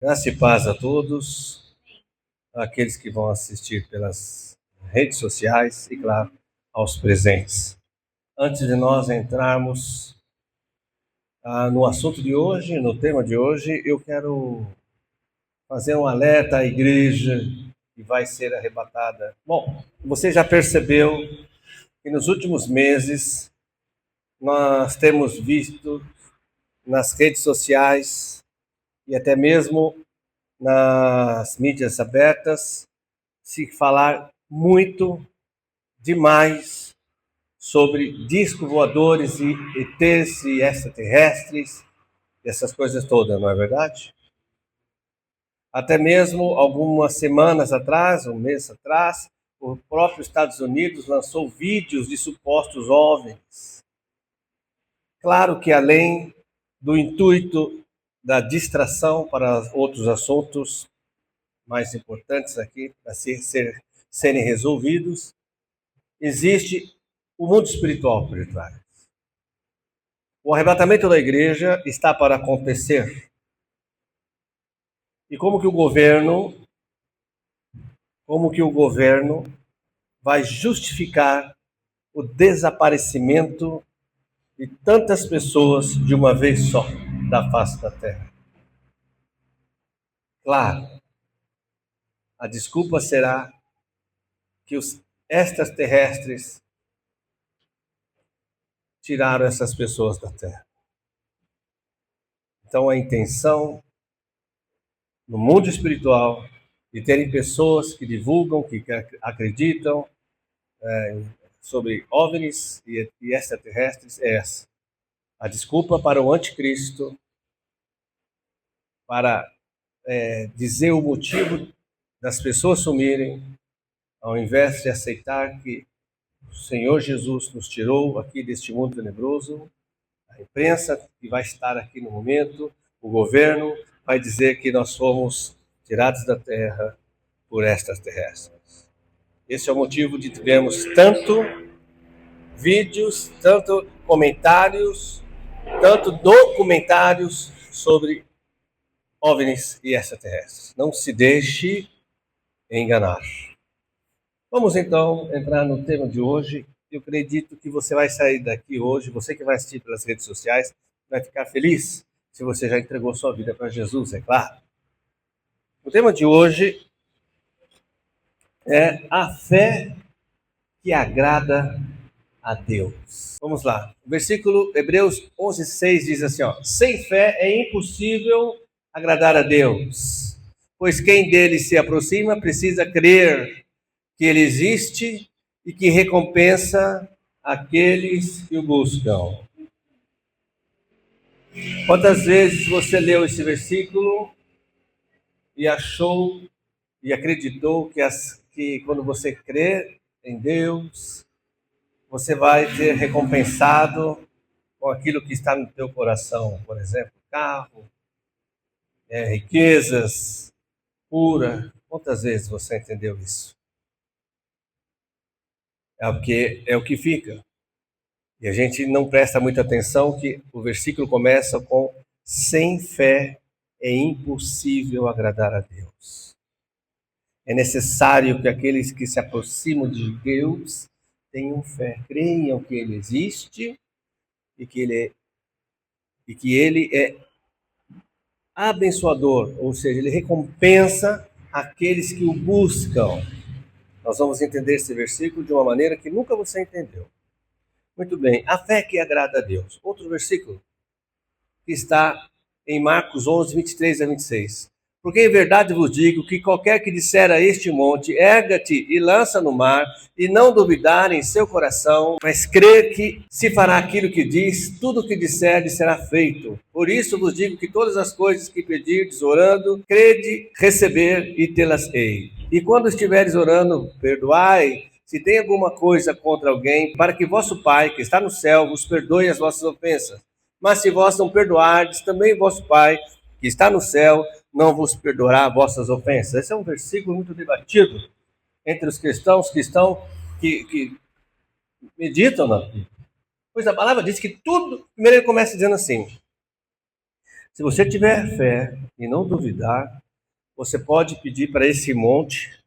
Graça e paz a todos, aqueles que vão assistir pelas redes sociais e, claro, aos presentes. Antes de nós entrarmos no assunto de hoje, no tema de hoje, eu quero fazer um alerta à igreja que vai ser arrebatada. Bom, você já percebeu que nos últimos meses nós temos visto nas redes sociais e até mesmo nas mídias abertas se falar muito demais sobre discos voadores e ETs e extraterrestres, essas coisas todas, não é verdade? Até mesmo algumas semanas atrás, um mês atrás, o próprio Estados Unidos lançou vídeos de supostos OVNIs. Claro que além do intuito da distração para outros assuntos mais importantes aqui para serem resolvidos, existe o mundo espiritual por detrás. O arrebatamento da igreja está para acontecer. E como que o governo vai justificar o desaparecimento de tantas pessoas de uma vez só da face da terra? Claro, a desculpa será que os extraterrestres tiraram essas pessoas da terra. Então a intenção no mundo espiritual de terem pessoas que divulgam, que acreditam sobre OVNIs e extraterrestres é essa. A desculpa para o anticristo, para dizer o motivo das pessoas sumirem, ao invés de aceitar que o Senhor Jesus nos tirou aqui deste mundo tenebroso, a imprensa que vai estar aqui no momento, o governo vai dizer que nós fomos tirados da terra por extraterrestres. Esse é o motivo de termos tanto vídeos, tanto comentários, tanto documentários sobre OVNIs e extraterrestres. Não se deixe enganar. Vamos então entrar no tema de hoje. Eu acredito que você vai sair daqui hoje, você que vai assistir pelas redes sociais, vai ficar feliz se você já entregou sua vida para Jesus, é claro. O tema de hoje é a fé que agrada a Deus. Vamos lá. O versículo Hebreus 11:6 diz assim, sem fé é impossível agradar a Deus, pois quem dele se aproxima precisa crer que ele existe e que recompensa aqueles que o buscam. Quantas vezes você leu esse versículo e achou e acreditou que quando você crê em Deus, você vai ser recompensado com aquilo que está no teu coração, por exemplo, carro, riquezas, cura. Quantas vezes você entendeu isso? É o que fica. E a gente não presta muita atenção que o versículo começa com sem fé é impossível agradar a Deus. É necessário que aqueles que se aproximam de Deus tenham fé, creiam que Ele existe e que Ele é abençoador, ou seja, Ele recompensa aqueles que o buscam. Nós vamos entender esse versículo de uma maneira que nunca você entendeu. Muito bem, a fé que agrada a Deus. Outro versículo que está em Marcos 11:23-26. Porque em verdade vos digo que qualquer que disser a este monte, erga-te e lança no mar, e não duvidar em seu coração, mas crer que se fará aquilo que diz, tudo o que disser será feito. Por isso vos digo que todas as coisas que pedirdes orando, crede receber e tê-las-ei. E quando estiveres orando, perdoai, se tem alguma coisa contra alguém, para que vosso Pai, que está no céu, vos perdoe as vossas ofensas. Mas se vós não perdoardes, também vosso Pai, que está no céu, não vos perdoará vossas ofensas. Esse é um versículo muito debatido entre os cristãos que meditam na Bíblia. Pois a palavra diz que tudo, primeiro ele começa dizendo assim, se você tiver fé e não duvidar, você pode pedir para esse monte,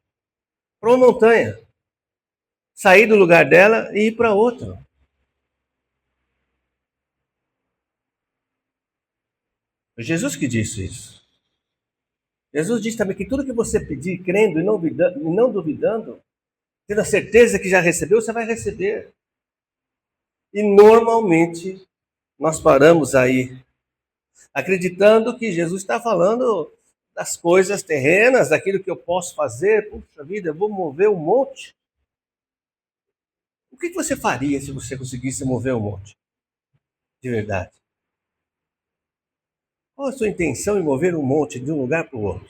para uma montanha, sair do lugar dela e ir para outro. Foi Jesus que disse isso. Jesus disse também que tudo que você pedir, crendo e não duvidando, tendo a certeza que já recebeu, você vai receber. E normalmente nós paramos aí, acreditando que Jesus está falando das coisas terrenas, daquilo que eu posso fazer. Puxa vida, eu vou mover um monte. O que você faria se você conseguisse mover um monte? De verdade. Qual a sua intenção em mover um monte de um lugar para o outro?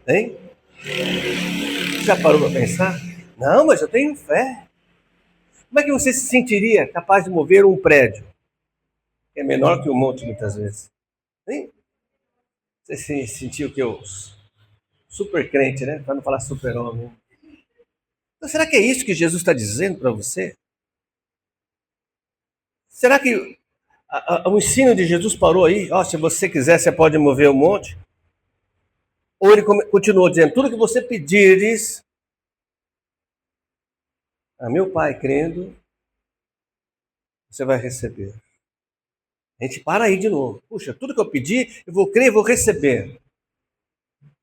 Hein? Você já parou para pensar? Não, mas eu tenho fé. Como é que você se sentiria capaz de mover um prédio? Que é menor que um monte, muitas vezes. Hein? Você se sentiu que eu... Super crente, né? Para não falar super-homem. Então, será que é isso que Jesus está dizendo para você? Será que o ensino de Jesus parou aí? Se você quiser, você pode mover um monte? Ou ele continuou dizendo, tudo que você pedires a meu Pai crendo, você vai receber. A gente para aí de novo. Puxa, tudo que eu pedir, eu vou crer e vou receber.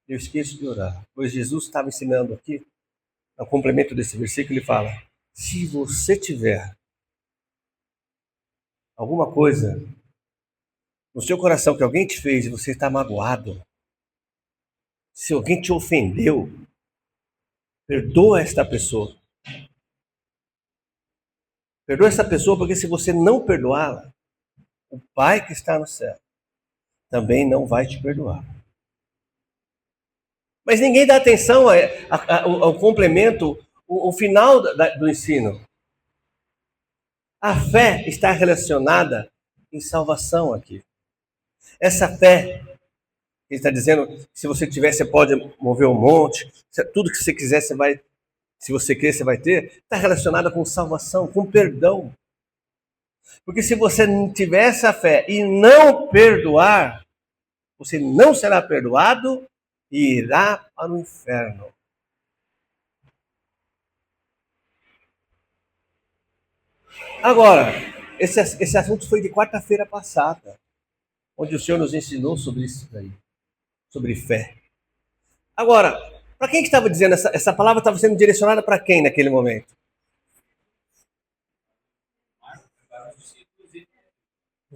Eu esqueço de orar. Pois Jesus estava ensinando aqui, no complemento desse versículo, ele fala, se você tiver alguma coisa no seu coração que alguém te fez e você está magoado, se alguém te ofendeu, perdoa esta pessoa. Perdoa essa pessoa, porque se você não perdoá-la, o Pai que está no céu também não vai te perdoar. Mas ninguém dá atenção ao complemento, o final do ensino. A fé está relacionada em salvação aqui. Essa fé, ele está dizendo, se você tiver, você pode mover um monte, tudo que você quiser, você vai, se você quer, você vai ter, está relacionada com salvação, com perdão. Porque se você não tiver essa fé e não perdoar, você não será perdoado e irá para o inferno. Agora, esse assunto foi de quarta-feira passada, onde o Senhor nos ensinou sobre isso daí, sobre fé. Agora, para quem que estava dizendo, essa palavra estava sendo direcionada para quem naquele momento?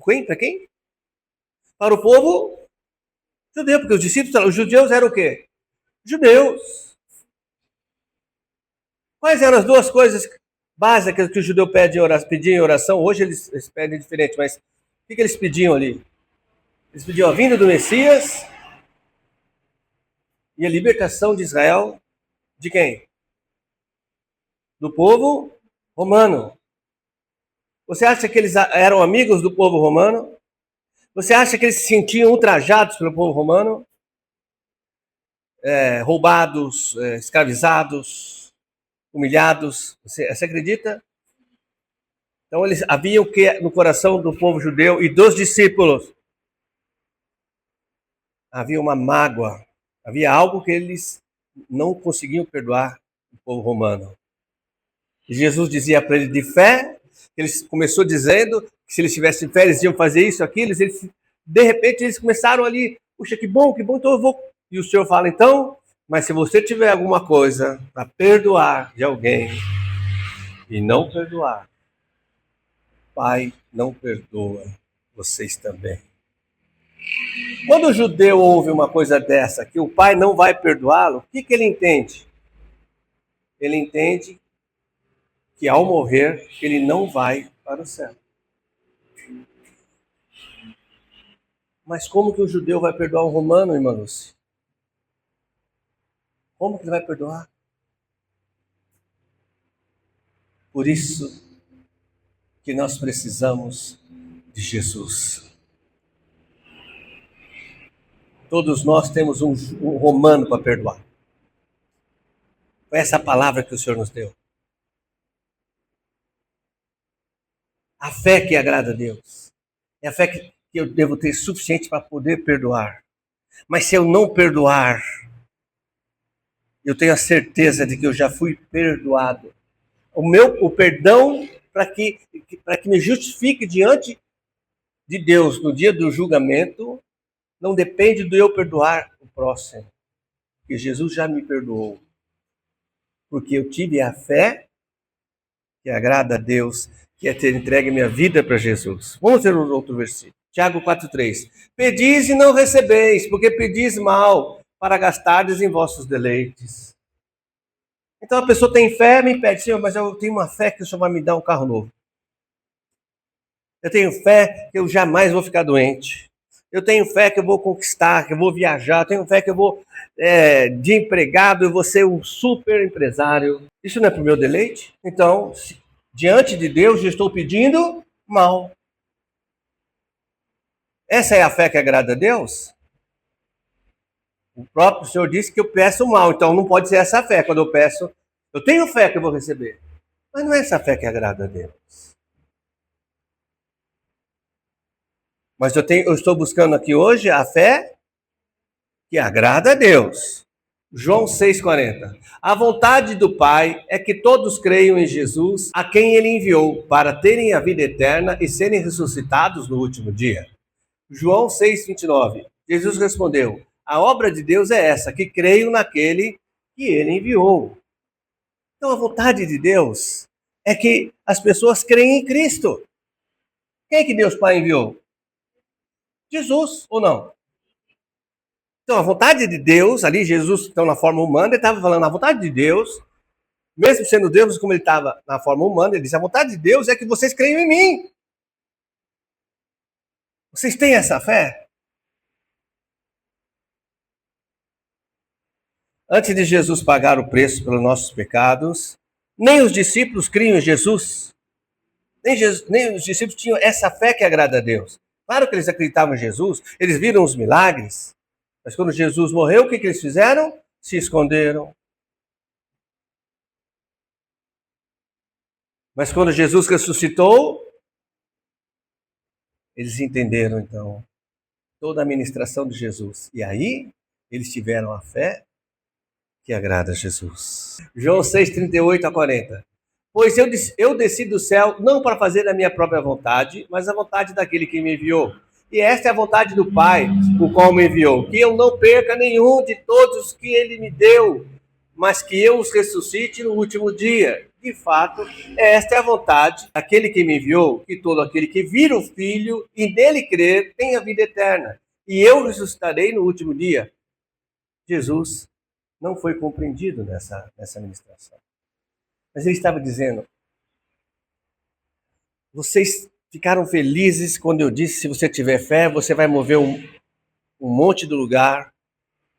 Quem? Para quem? Para o povo judeu, porque os discípulos, os judeus eram o quê? Judeus. Quais eram as duas coisas básicas que o judeu pedia em oração? Hoje eles pedem diferente, mas o que eles pediam ali? Eles pediam a vinda do Messias e a libertação de Israel de quem? Do povo romano. Você acha que eles eram amigos do povo romano? Você acha que eles se sentiam ultrajados pelo povo romano? Roubados, escravizados, humilhados? Você acredita? Então eles havia o que no coração do povo judeu e dos discípulos? Havia uma mágoa, havia algo que eles não conseguiam perdoar o povo romano. E Jesus dizia para eles de fé, ele começou dizendo que se eles tivessem fé, eles iam fazer isso, aquilo, de repente eles começaram ali, puxa, que bom, então eu vou. E o Senhor fala, então, mas se você tiver alguma coisa para perdoar de alguém e não perdoar, Pai não perdoa vocês também. Quando o judeu ouve uma coisa dessa, que o pai não vai perdoá-lo, o que ele entende? Ele entende que ao morrer, ele não vai para o céu. Mas como que o judeu vai perdoar o romano, irmã Lúcia? Como que ele vai perdoar? Por isso que nós precisamos de Jesus. Todos nós temos um romano para perdoar. Foi essa palavra que o Senhor nos deu. A fé que agrada a Deus. É a fé que eu devo ter suficiente para poder perdoar. Mas se eu não perdoar, eu tenho a certeza de que eu já fui perdoado. O perdão para que me justifique diante de Deus no dia do julgamento não depende do eu perdoar o próximo, porque Jesus já me perdoou. Porque eu tive a fé que agrada a Deus, que é ter entregue minha vida para Jesus. Vamos ver o outro versículo. Tiago 4,3. Pedis e não recebeis, porque pedis mal, para gastardes em vossos deleites. Então a pessoa tem fé, me pede, Senhor, mas eu tenho uma fé que o Senhor vai me dar um carro novo. Eu tenho fé que eu jamais vou ficar doente. Eu tenho fé que eu vou conquistar, que eu vou viajar. Eu tenho fé que eu vou, de empregado, eu vou ser um super empresário. Isso não é para o meu deleite? Então, diante de Deus, eu estou pedindo mal. Essa é a fé que agrada a Deus? O próprio Senhor disse que eu peço mal, então não pode ser essa fé. Quando eu peço, eu tenho fé que eu vou receber. Mas não é essa fé que agrada a Deus. Mas eu estou buscando aqui hoje a fé que agrada a Deus. João 6,40. A vontade do Pai é que todos creiam em Jesus, a quem ele enviou, para terem a vida eterna e serem ressuscitados no último dia. João 6,29. Jesus respondeu: a obra de Deus é essa, que creiam naquele que ele enviou. Então a vontade de Deus é que as pessoas creem em Cristo. Quem é que Deus Pai enviou? Jesus, ou não? Então, a vontade de Deus, ali Jesus, então na forma humana, ele estava falando, a vontade de Deus, mesmo sendo Deus como ele estava na forma humana, ele disse, a vontade de Deus é que vocês creiam em mim. Vocês têm essa fé? Antes de Jesus pagar o preço pelos nossos pecados, nem os discípulos criam em Jesus. Nem os discípulos tinham essa fé que agrada a Deus. Claro que eles acreditavam em Jesus, eles viram os milagres, mas quando Jesus morreu, o que eles fizeram? Se esconderam. Mas quando Jesus ressuscitou, eles entenderam então toda a ministração de Jesus. E aí eles tiveram a fé que agrada a Jesus. João 6:38-40. Pois eu desci do céu não para fazer a minha própria vontade, mas a vontade daquele que me enviou. E esta é a vontade do Pai, o qual me enviou, que eu não perca nenhum de todos os que ele me deu, mas que eu os ressuscite no último dia. De fato, esta é a vontade daquele que me enviou, que todo aquele que vira o Filho e nele crer tenha vida eterna. E eu ressuscitarei no último dia. Jesus não foi compreendido nessa ministração. Mas ele estava dizendo, vocês ficaram felizes quando eu disse, se você tiver fé, você vai mover um monte do lugar,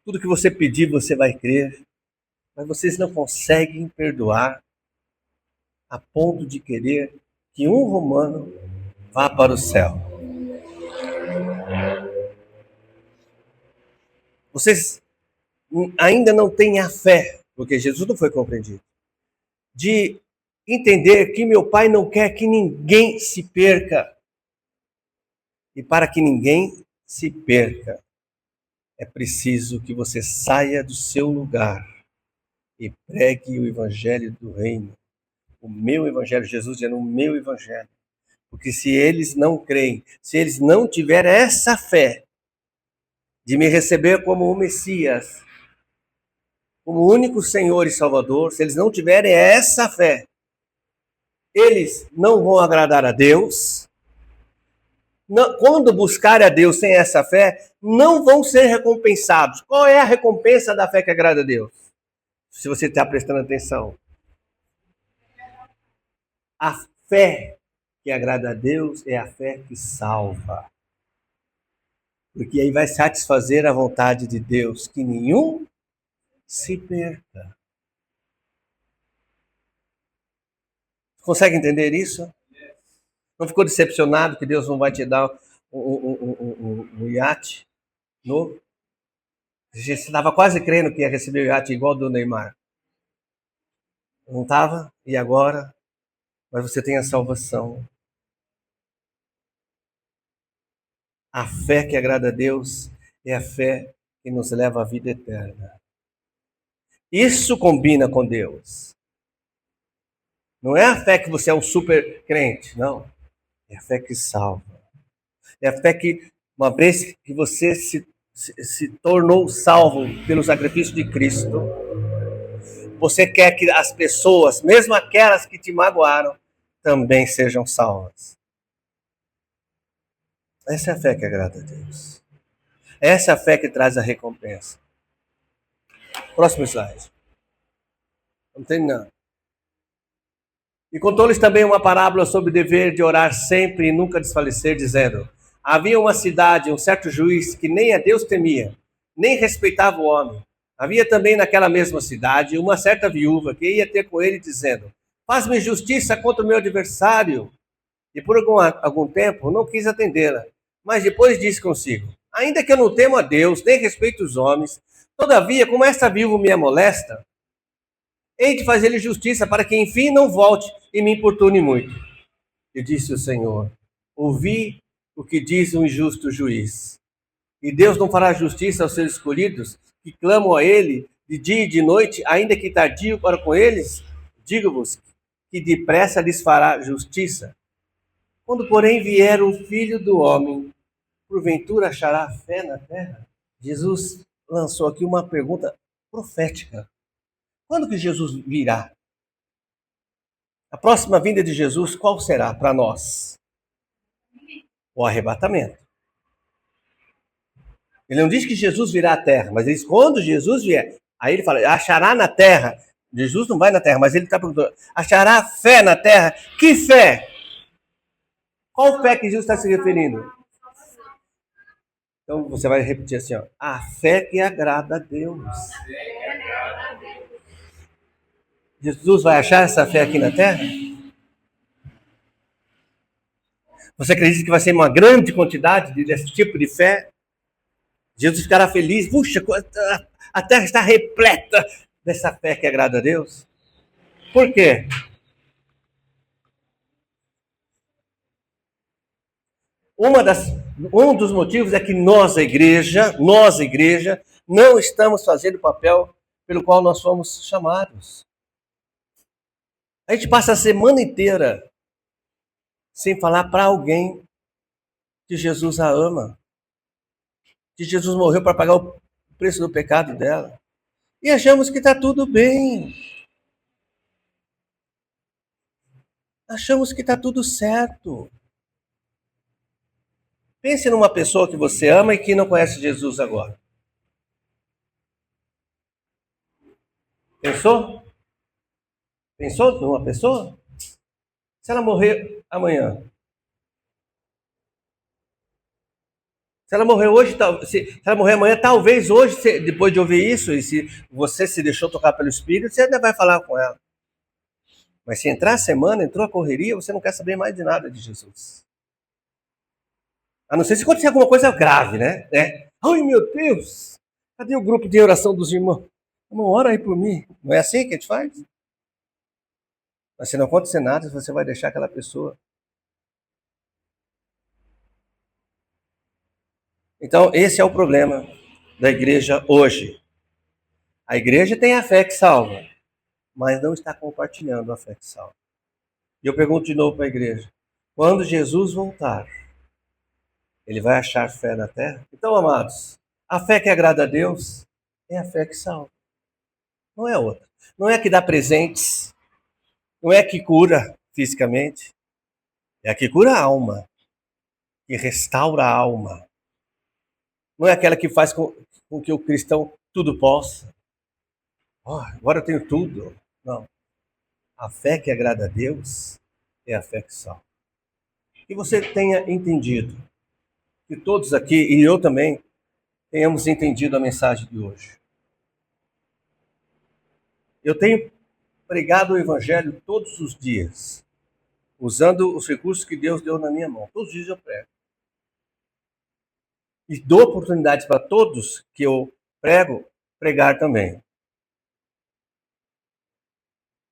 tudo que você pedir você vai crer, mas vocês não conseguem perdoar a ponto de querer que um romano vá para o céu. Vocês ainda não têm a fé, porque Jesus não foi compreendido, de entender que meu Pai não quer que ninguém se perca. E para que ninguém se perca, é preciso que você saia do seu lugar e pregue o evangelho do reino. O meu evangelho, Jesus dizendo, o meu evangelho. Porque se eles não creem, se eles não tiverem essa fé de me receber como o Messias, como o único Senhor e Salvador, se eles não tiverem essa fé, eles não vão agradar a Deus. Não, quando buscarem a Deus sem essa fé, não vão ser recompensados. Qual é a recompensa da fé que agrada a Deus? Se você está prestando atenção. A fé que agrada a Deus é a fé que salva. Porque aí vai satisfazer a vontade de Deus, que nenhum se perca. Consegue entender isso? Não ficou decepcionado que Deus não vai te dar um iate novo? Você estava quase crendo que ia receber o iate igual do Neymar. Não estava? E agora? Mas você tem a salvação. A fé que agrada a Deus é a fé que nos leva à vida eterna. Isso combina com Deus. Não é a fé que você é um super crente, não. É a fé que salva. É a fé que, uma vez que você se tornou salvo pelo sacrifício de Cristo, você quer que as pessoas, mesmo aquelas que te magoaram, também sejam salvas. Essa é a fé que agrada a Deus. Essa é a fé que traz a recompensa. Próximo slide. Não tem nada. E contou-lhes também uma parábola sobre o dever de orar sempre e nunca desfalecer, dizendo: havia uma cidade, um certo juiz, que nem a Deus temia, nem respeitava o homem. Havia também naquela mesma cidade uma certa viúva que ia ter com ele, dizendo: faz-me justiça contra o meu adversário. E por algum tempo não quis atendê-la. Mas depois disse consigo: ainda que eu não temo a Deus, nem respeito os homens, todavia, como esta viúva me molesta, hei de fazer-lhe justiça, para que enfim não volte e me importune muito. E disse o Senhor: ouvi o que diz o injusto juiz. E Deus não fará justiça aos seus escolhidos, que clamam a Ele de dia e de noite, ainda que tardio para com eles? Digo-vos que depressa lhes fará justiça. Quando, porém, vier o Filho do Homem, porventura achará fé na terra? Jesus lançou aqui uma pergunta profética. Quando que Jesus virá? A próxima vinda de Jesus, qual será para nós? O arrebatamento. Ele não diz que Jesus virá à terra, mas ele diz quando Jesus vier. Aí ele fala, achará na terra. Jesus não vai na terra, mas ele está perguntando, achará fé na terra? Que fé? Qual fé que Jesus está se referindo? Então você vai repetir assim, ó, a fé que agrada a Deus. Jesus vai achar essa fé aqui na terra? Você acredita que vai ser uma grande quantidade desse tipo de fé? Jesus ficará feliz. Puxa, a terra está repleta dessa fé que agrada a Deus. Por quê? Um dos motivos é que nós, a igreja, não estamos fazendo o papel pelo qual nós fomos chamados. A gente passa a semana inteira sem falar para alguém que Jesus a ama, que Jesus morreu para pagar o preço do pecado dela. E achamos que está tudo bem. Achamos que está tudo certo. Pense numa pessoa que você ama e que não conhece Jesus agora. Pensou? Pensou numa pessoa? Se ela morrer amanhã. Se ela morrer hoje, se ela morrer amanhã, talvez hoje, depois de ouvir isso, e se você se deixou tocar pelo Espírito, você ainda vai falar com ela. Mas se entrar a semana, entrou a correria, você não quer saber mais de nada de Jesus. A não ser se acontecer alguma coisa grave, né? Ai, meu Deus! Cadê o grupo de oração dos irmãos? Não, ora aí por mim. Não é assim que a gente faz? Mas se não acontecer nada, você vai deixar aquela pessoa. Então, esse é o problema da igreja hoje. A igreja tem a fé que salva, mas não está compartilhando a fé que salva. E eu pergunto de novo para a igreja: quando Jesus voltar, ele vai achar fé na terra? Então, amados, a fé que agrada a Deus é a fé que salva. Não é outra. Não é a que dá presentes, não é a que cura fisicamente, é a que cura a alma, que restaura a alma. Não é aquela que faz com que o cristão tudo possa. Oh, agora eu tenho tudo. Não. A fé que agrada a Deus é a fé que salva. Que você tenha entendido, que todos aqui, e eu também, tenhamos entendido a mensagem de hoje. Eu tenho pregado o Evangelho todos os dias, usando os recursos que Deus deu na minha mão. Todos os dias eu prego. E dou oportunidades para todos que eu prego, pregar também.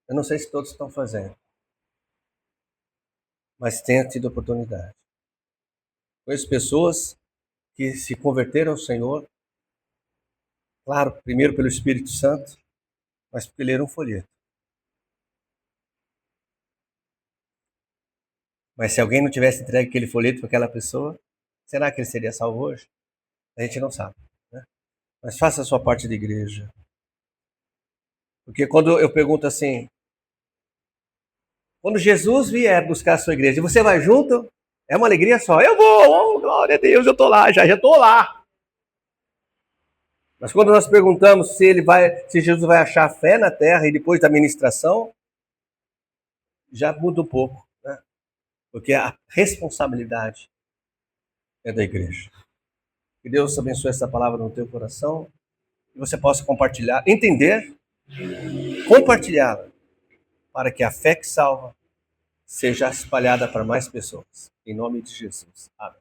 Eu não sei se todos estão fazendo, mas tenha tido oportunidade. Conheço pessoas que se converteram ao Senhor, claro, primeiro pelo Espírito Santo, mas porque leram um folheto. Mas se alguém não tivesse entregue aquele folheto para aquela pessoa, será que ele seria salvo hoje? A gente não sabe, né? Mas faça a sua parte de igreja. Porque quando eu pergunto assim, quando Jesus vier buscar a sua igreja, você vai junto? É uma alegria só. Eu vou, oh, glória a Deus, eu estou lá, já estou lá. Mas quando nós perguntamos se Jesus vai achar fé na terra e depois da ministração, já muda um pouco, né? Porque a responsabilidade é da igreja. Que Deus abençoe essa palavra no teu coração, que você possa compartilhar, entender, compartilhá-la, para que a fé que salva seja espalhada para mais pessoas. Em nome de Jesus. Amém.